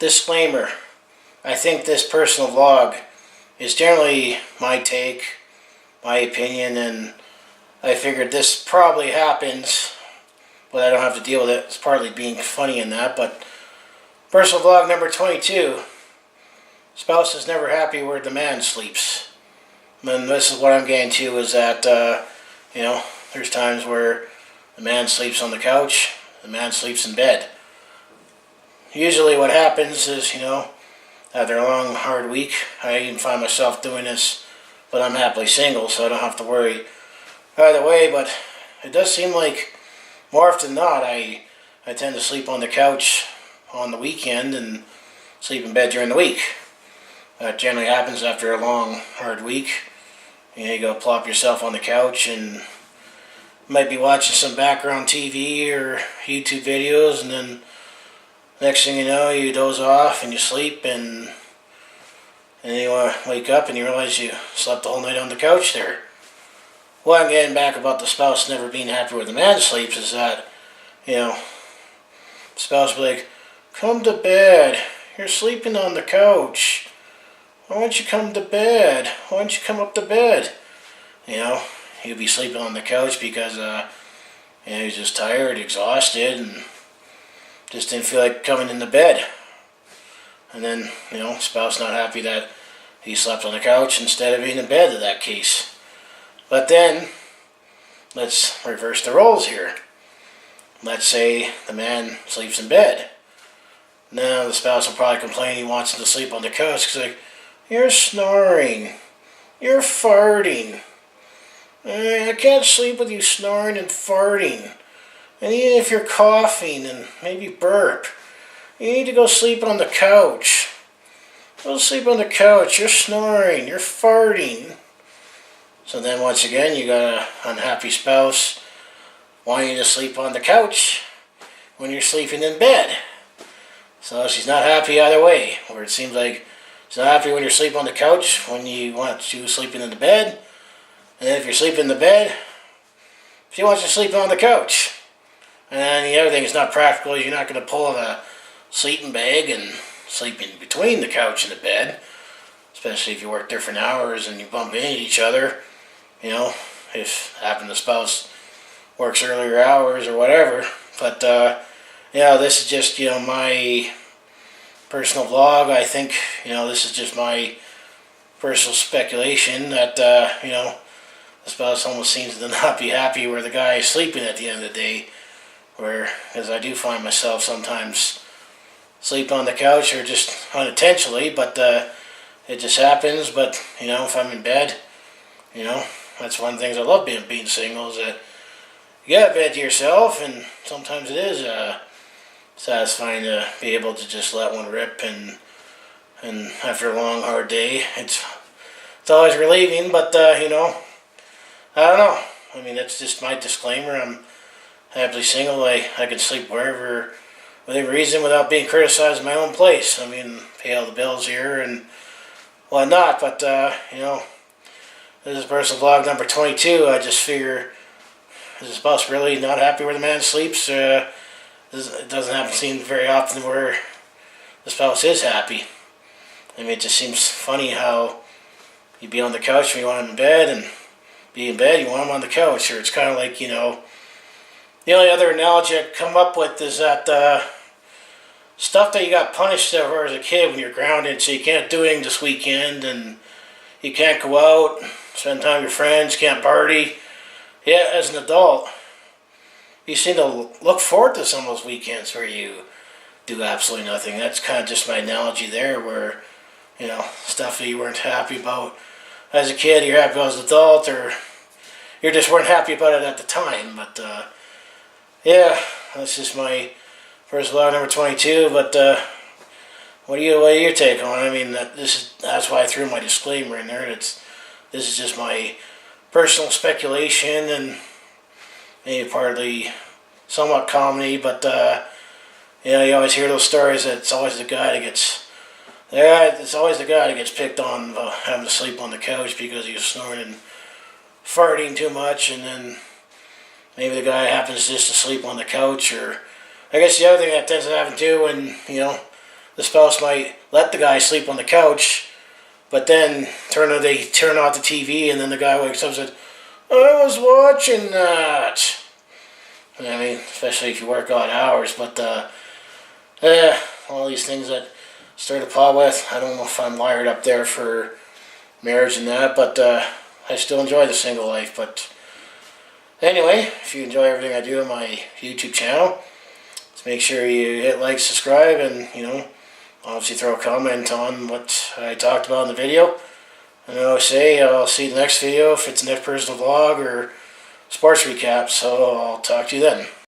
Disclaimer. I think this personal vlog is generally my take, my opinion, and I figured this probably happens, but I don't have to deal with it. It's partly being funny in that, but personal vlog number 22. Spouse is never happy where the man sleeps. And this is what I'm getting to, is that, there's times where the man sleeps on the couch, the man sleeps in bed. Usually what happens is, after a long, hard week, I even find myself doing this, but I'm happily single, so I don't have to worry either way, but it does seem like more often than not, I tend to sleep on the couch on the weekend and sleep in bed during the week. That generally happens after a long, hard week. You go plop yourself on the couch and might be watching some background TV or YouTube videos, and then next thing you know, you doze off and you sleep, and then you wake up and you realize you slept the whole night on the couch there. What I'm getting back about the spouse never being happy where the man sleeps is that, the spouse will be like, come to bed, you're sleeping on the couch. Why don't you come to bed? Why don't you come up to bed? He'll be sleeping on the couch because he's just tired, exhausted, and just didn't feel like coming into bed. And then, spouse not happy that he slept on the couch instead of being in bed in that case. But then, let's reverse the roles here. Let's say the man sleeps in bed. Now the spouse will probably complain he wants him to sleep on the couch because like, you're snoring, you're farting. I can't sleep with you snoring and farting. And even if you're coughing and maybe burp, you need to go sleep on the couch. Go sleep on the couch. You're snoring. You're farting. So then once again, you got an unhappy spouse wanting you to sleep on the couch when you're sleeping in bed. So she's not happy either way. Or it seems like she's not happy when you're sleeping on the couch when you want you sleeping in the bed. And then if you're sleeping in the bed, she wants you sleeping on the couch. And then the other thing is not practical. You're not going to pull a sleeping bag and sleep in between the couch and the bed, especially if you work different hours and you bump into each other. If the spouse works earlier hours or whatever. But this is just my personal vlog. I think this is just my personal speculation that the spouse almost seems to not be happy where the guy is sleeping at the end of the day. Because I do find myself sometimes sleep on the couch, or just unintentionally, but it just happens. But if I'm in bed, that's one of the things I love being single, is that you got a bed to yourself, and sometimes it is satisfying to be able to just let one rip, and after a long hard day, it's always relieving. But I don't know. I mean, that's just my disclaimer. I'm happily single. I can sleep wherever, within reason, without being criticized in my own place. I mean, pay all the bills here and whatnot. But this is personal vlog number 22. I just figure, is the spouse really not happy where the man sleeps? It doesn't happen seem very often where the spouse is happy. I mean, it just seems funny how you'd be on the couch when you want him in bed, and be in bed, you want him on the couch. Or it's kind of like, the only other analogy I come up with is that stuff that you got punished for as a kid when you're grounded, so you can't do anything this weekend, and you can't go out, spend time with your friends, can't party. Yeah, as an adult, you seem to look forward to some of those weekends where you do absolutely nothing. That's kind of just my analogy there, where, stuff that you weren't happy about as a kid, you're happy about as an adult, or you just weren't happy about it at the time. But that's just my first vlog number 22. But what are your take on it? I mean, that's why I threw my disclaimer in there. This is just my personal speculation, and maybe partly somewhat comedy. But you always hear those stories that it's always the guy that gets picked on about having to sleep on the couch because he was snoring and farting too much, and then maybe the guy happens just to sleep on the couch. Or I guess the other thing that tends to happen too, when the spouse might let the guy sleep on the couch, but then they turn off the TV, and then the guy wakes up and says, "I was watching that." I mean, especially if you work odd hours, but all these things that start to pop with. I don't know if I'm wired up there for marriage and that, but I still enjoy the single life. But anyway, if you enjoy everything I do on my YouTube channel, just make sure you hit like, subscribe, and obviously throw a comment on what I talked about in the video. And I'll see you in the next video if it's a next personal vlog or sports recap. So I'll talk to you then.